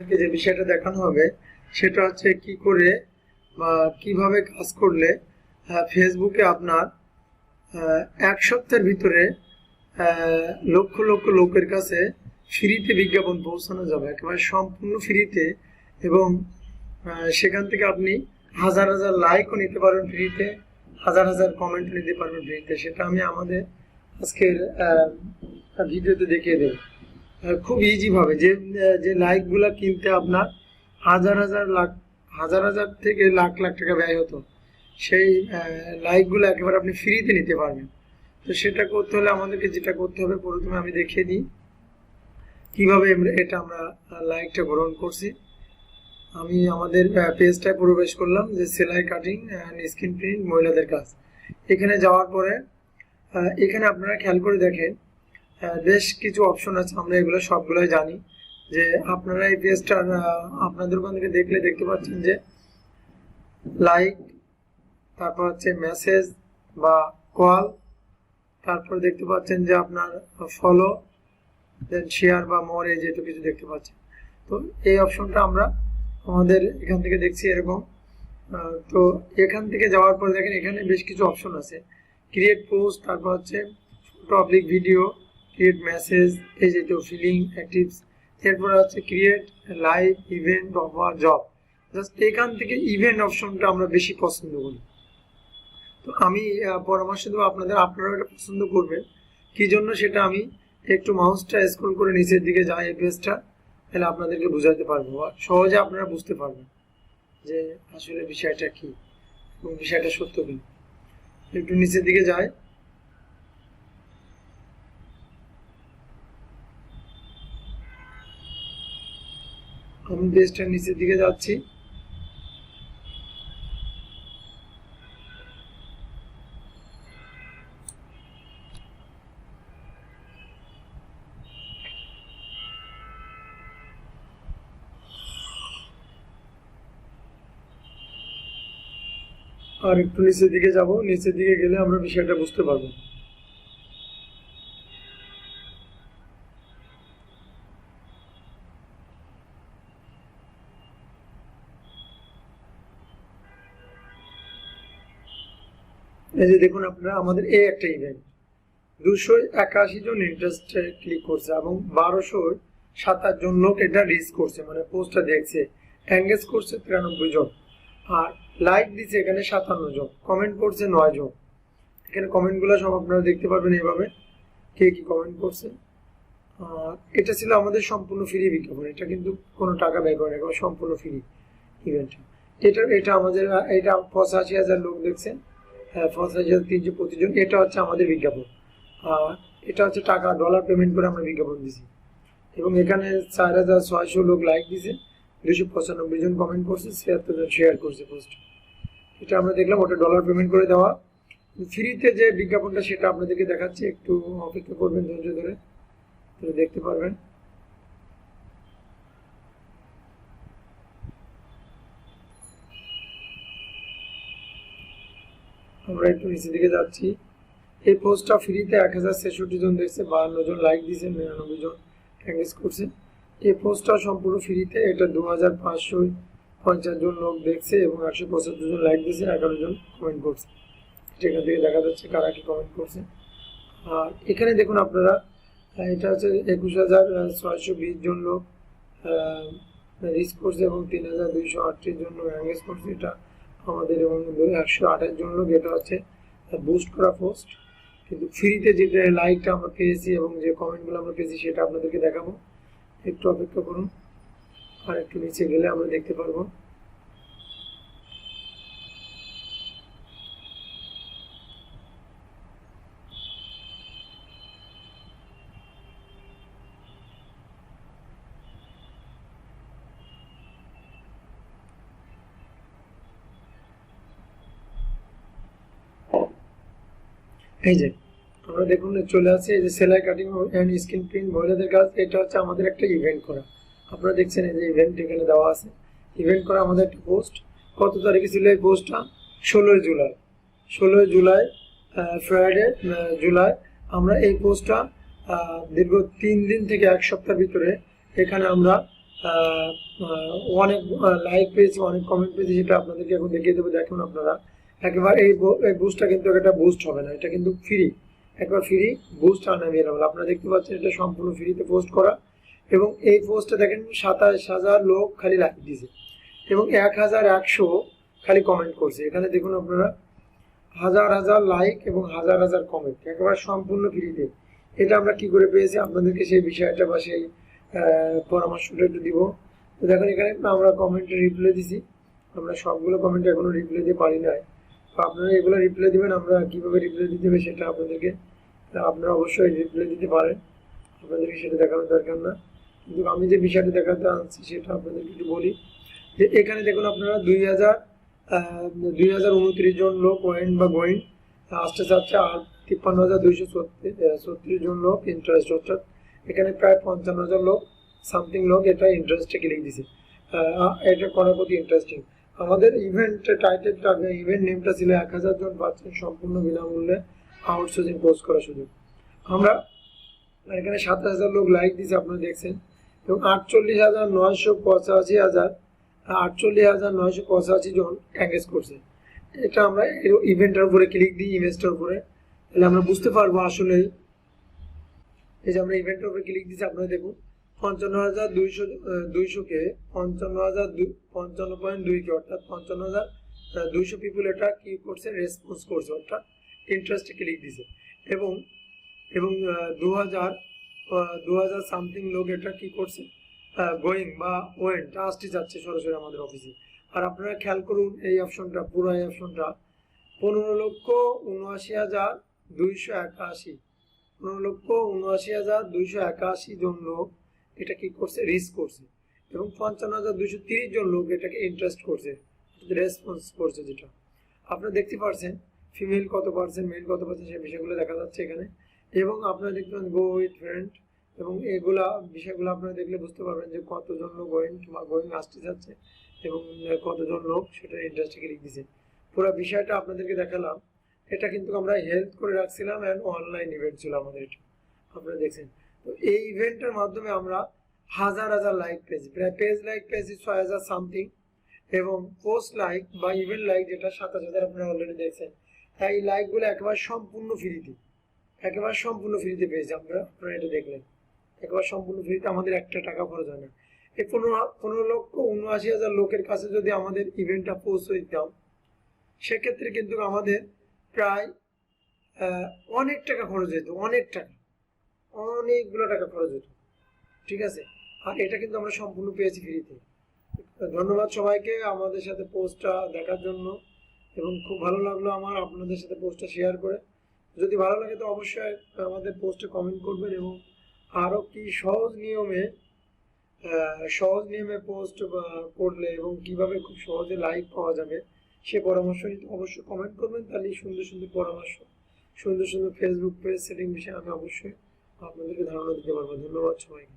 যে বিষয়টা দেখানো হবে সেটা হচ্ছে কি করে বা কিভাবে কাজ করলে ফেসবুকে আপনার এক সপ্তাহের ভিতরে লক্ষ লক্ষ লোকের কাছে ফ্রিতে বিজ্ঞাপন পৌঁছানো যাবে, একেবারে সম্পূর্ণ ফ্রিতে। এবং সেখান থেকে আপনি হাজার হাজার লাইকও নিতে পারবেন ফ্রিতে, হাজার হাজার কমেন্ট নিতে পারবেন ফ্রিতে। সেটা আমি আমাদের আজকের ভিডিওতে দেখিয়ে দেব খুব ইজি ভাবে। যে লাইকগুলা কিনতে আপনার হাজার হাজার থেকে লাখ লাখ টাকা ব্যয় হতো, সেই লাইকগুলো একেবারে আপনি ফ্রিতে নিতে পারবেন। তো সেটা করতে হলে আমাদেরকে যেটা করতে হবে, প্রথমে আমি দেখিয়ে দিই কিভাবে এটা আমরা লাইকটা গ্রহণ করছি। আমি আমাদের পেজটায় প্রবেশ করলাম, যে সেলাই কাটিং অ্যান্ড স্ক্রিন প্রিন্ট মহিলাদের কাজ। এখানে যাওয়ার পরে এখানে আপনারা খেয়াল করে দেখেন বেশ কিছু অপশন আছে, আমরা এগুলো সবগুলোই জানি। যে আপনারা এই পেজটা আপনাদের ওখান থেকে দেখলে দেখতে পাচ্ছেন যে লাইক, তারপর হচ্ছে মেসেজ বা কল, তারপর দেখতে পাচ্ছেন যে আপনার ফলো, দেন শেয়ার বা মোর, এই যেহেতু কিছু দেখতে পাচ্ছেন। তো এই অপশনটা আমরা আমাদের এখান থেকে দেখছি এরকম। তো এখান থেকে যাওয়ার পরে দেখেন এখানে বেশ কিছু অপশন আছে, ক্রিয়েট পোস্ট, তারপর হচ্ছে photo public video, create message, এই যেটা ফিলিং অ্যাক্টিভস, এরপর হচ্ছে create live event offer job. Just এখান থেকে ইভেন্ট অপশনটা আমরা বেশি পছন্দ করি। তো আমি পরামর্শ দেবো আপনারাও এটা পছন্দ করবেন। কি জন্য সেটা আমি একটু মাউসটা স্ক্রল করে নিচের দিকে যাই এই পেজটা, তাহলে আপনাদেরকে বুঝাতে পারবো, সহজে আপনারা বুঝতে পারবেন যে আসলে বিষয়টা কি এবং বিষয়টা সত্য কি। একটু নিচের দিকে যাই, আমি পেজটা নিচের দিকে যাচ্ছি। আর একটু নিচের দিকে যাব, নিচের দিকে গেলে আমরা বিষয়টা বুঝতে পারবো। এই যে দেখুন আপনারা, আমাদের এই একটা ইভেন্ট 281 জন ইন্টারেস্ট ক্লিক করছে এবং 1227 জন লোক এটা রিচ করছে, মানে পোস্টটা দেখছে, এঙ্গেজ করছে 93 জন, আর লাইক দিচ্ছে এখানে 57 জন, কমেন্ট করছে 9 জন। এখানে কমেন্টগুলো সব আপনারা দেখতে পারবেন এইভাবে, কে কি কমেন্ট করছে। এটা ছিল আমাদের সম্পূর্ণ ফ্রি বিজ্ঞাপন, এটা কিন্তু কোনো টাকা ব্যয় করে না, সম্পূর্ণ ফ্রি ইভেন্ট। এটা আমাদের এটা 85,000 লোক দেখছে, 85,325 জন। এটা হচ্ছে আমাদের বিজ্ঞাপন। এটা হচ্ছে টাকা ডলার পেমেন্ট করে আমরা বিজ্ঞাপন দিছি। এবং এখানে 4,600 লোক লাইক দিছে, 295 জন কমেন্ট করছে, 76 জন শেয়ার করছে পোস্ট। এটা আমরা দেখলাম, ওটা ডলার পেমেন্ট করে দেওয়া। ফ্রিতে যে বিজ্ঞাপনটা সেটা আপনাদেরকে দেখাচ্ছি, একটু অপেক্ষা করবেন ধৈর্য ধরে, তাহলে দেখতে পারবেন। আমরা একটু নিচের দিকে যাচ্ছি। এই পোস্টটা ফ্রিতে 1066 জন দেখছে, 52 জন লাইক দিয়েছে, 99 জন এঙ্গেজ করছে। এই পোস্টটা সম্পূর্ণ ফ্রিতে, এটা 2550 জন লোক দেখছে এবং 175 জন লাইক দিয়েছে, 11 জন কমেন্ট করছে। সেখান থেকে দেখা যাচ্ছে কারা কি কমেন্ট করছে। আর এখানে দেখুন আপনারা, এটা হচ্ছে 21,620 জন লোক রিচ করছে এবং 3,238 জন লোক এঙ্গেজ করছে। এটা আমাদের এবং 128 জন লোক, এটা হচ্ছে বুস্ট করা পোস্ট। কিন্তু ফ্রিতে যেটা লাইকটা আমরা পেয়েছি এবং যে কমেন্টগুলো আমরা পেয়েছি সেটা আপনাদেরকে দেখাবো, একটু অপেক্ষা করুন। আর একটু নিচে গেলে আমরা দেখতে পারবো। এই যে আমরা দেখুন চলে আসছে, এই যে সেলাই কাটিং অ্যান্ড স্ক্রিন প্রিন্ট মহিলাদের কাজ। এটা হচ্ছে আমাদের একটা ইভেন্ট করা, আপনারা দেখছেন এই যে ইভেন্ট এখানে দেওয়া আছে। ইভেন্ট করা আমাদের একটা পোস্ট। কত তারিখে ছিল এই পোস্টটা? 16 জুলাই। 16 জুলাই, ফ্রাইডে জুলাই। আমরা এই পোস্টটা দীর্ঘ 3 দিন থেকে 1 সপ্তাহের ভিতরে এখানে আমরা আহ, আহ, অনেক লাইক পেয়েছি, অনেক কমেন্ট পেয়েছি, সেটা আপনাদেরকে এখন দেখিয়ে দেবো। দেখুন আপনারা একেবারে এই বুস্টটা কিন্তু একটা বুস্ট হবে না, এটা কিন্তু ফ্রি, একবার ফ্রি বুস্ট আনঅ্যাভেলেবল। আপনারা দেখতে পাচ্ছেন এটা সম্পূর্ণ ফ্রিতে পোস্ট করা, এবং এই পোস্টে দেখেন 27,000 লোক খালি লাইক দিয়েছে এবং 1,100 খালি কমেন্ট করছে। এখানে দেখুন আপনারা হাজার হাজার লাইক এবং হাজার হাজার কমেন্ট, একেবারে সম্পূর্ণ ফ্রিতে। এটা আমরা কি করে পেয়েছি আপনাদেরকে সেই বিষয়টা বা সেই পরামর্শটা একটু দিব। তো দেখুন এখানে আমরা কমেন্টে রিপ্লাই দিছি, আমরা সবগুলো কমেন্টে এখনো রিপ্লাই দিতে পারি নাই। তো আপনারা এগুলো রিপ্লাই দিবেন, আমরা কিভাবে রিপ্লাই দিতে হবে সেটা আপনাদেরকে, আপনারা অবশ্যই রিপ্লাই দিতে পারেন, আপনাদেরকে সেটা দেখানোর দরকার না। কিন্তু আমি যে বিষয়টা দেখাতে আনছি সেটা আপনাদেরকে একটু বলি, যে এখানে দেখুন আপনারা 2029 জন লোক ওয়েন বা গোয়েন আসতে চাচ্ছে, আর 53,236 জন লোক ইন্টারেস্ট, অর্থাৎ এখানে প্রায় 55,000 লোক সামথিং লোক এটা ইন্টারেস্টে ক্লিক দিছে। এটা করার প্রতি ইন্টারেস্টিং। আমাদের ইভেন্ট টাইটেলটা, ইভেন্ট নেমটা ছিল 1,000 জন পাচ্ছেন সম্পূর্ণ বিনামূল্যে আউটসোর্সিং পোস্ট করার সুযোগ। আমরা এখানে 27,000 লোক লাইক দিছে আপনারা দেখছেন, এবং 48,985 জন এঙ্গেজ করছে। এটা আমরা ইভেন্টের উপরে ক্লিক দিই, ইমেজটার উপরে, তাহলে আমরা বুঝতে পারবো আসলে। এই যে আমরা ইভেন্টের উপরে ক্লিক দিচ্ছি, আপনারা দেখুন 55,200 কে 55,055.2 কে অর্থাৎ 55,200 পিপুল এটা কি করছে, রেসপন্স করছে, অর্থাৎ ইন্টারেস্টে ক্লিক দিছে। এবং এবং 2,000 সামথিং লোক এটা কি করছে, গোয়িং বা ওয়েন্ট আসতে যাচ্ছে সরাসরি আমাদের অফিসে। আর আপনারা খেয়াল করুন এই অপশনটা, পুরো এই অপশনটা 15,79,281, 15,79,281 জন লোক এটা কি করছে, রিচ করছে, এবং 55,230 জন লোক এটাকে ইন্টারেস্ট করছে, রেসপন্স করছে। যেটা আপনারা দেখতে পাচ্ছেন ফিমেল কত পার্সেন্ট, মেল কত পার্সেন্ট, সেই বিষয়গুলো দেখা যাচ্ছে এখানে। এবং আপনারা দেখতে পাচ্ছেন গো উইথ ফ্রেন্ড, এবং এগুলা বিষয়গুলো আপনারা দেখলে বুঝতে পারবেন যে কতজন লোক গোয়িং আসতে যাচ্ছে এবং কতজন লোক সেটা ইন্টারেস্টে ক্লিক দিচ্ছে। পুরো বিষয়টা আপনাদেরকে দেখালাম। এটা কিন্তু আমরা হেল্প করে রাখছিলাম, অ্যান্ড অনলাইন ইভেন্ট ছিল আমাদের এটা, আপনারা দেখছেন। তো এই ইভেন্টের মাধ্যমে আমরা হাজার হাজার লাইক পেয়েছি, প্রায় পেজ লাইক পেয়েছি 6,000 সামথিং, এবং পোস্ট লাইক বা ইভেন্ট লাইক যেটা 27,000 আপনারা অলরেডি দেখছেন। এই লাইকগুলো একেবারে সম্পূর্ণ ফ্রিতে, একেবারে সম্পূর্ণ ফ্রিতে পেয়েছি আমরা, আপনারা এটা দেখলেন একেবারে সম্পূর্ণ ফ্রিতে, আমাদের একটা টাকা খরচ হয় না। এই 15,79,000 লোকের কাছে যদি আমাদের ইভেন্টটা পৌঁছে দিতাম, সেক্ষেত্রে কিন্তু আমাদের প্রায় অনেক টাকা খরচ হতো, অনেক টাকা, অনেকগুলো টাকা খরচ হতো, ঠিক আছে। আর এটা কিন্তু আমরা সম্পূর্ণ পেয়েছি ফ্রিতে। ধন্যবাদ সবাইকে আমাদের সাথে পোস্টটা দেখার জন্য, এবং খুব ভালো লাগলো আমার আপনাদের সাথে পোস্টটা শেয়ার করে। যদি ভালো লাগে তো অবশ্যই আমাদের পোস্টে কমেন্ট করবেন, এবং আরও কি সহজ নিয়মে পোস্ট করলে এবং কিভাবে খুব সহজে লাইক পাওয়া যাবে সে পরামর্শ নিতে অবশ্যই কমেন্ট করবেন। তাহলে সুন্দর সুন্দর পরামর্শ, সুন্দর সুন্দর ফেসবুক পেজ সেটিং বিষয়ে আমি অবশ্যই আপনাদেরকে ধারণা দিতে পারবো। ধন্যবাদ সবাইকে।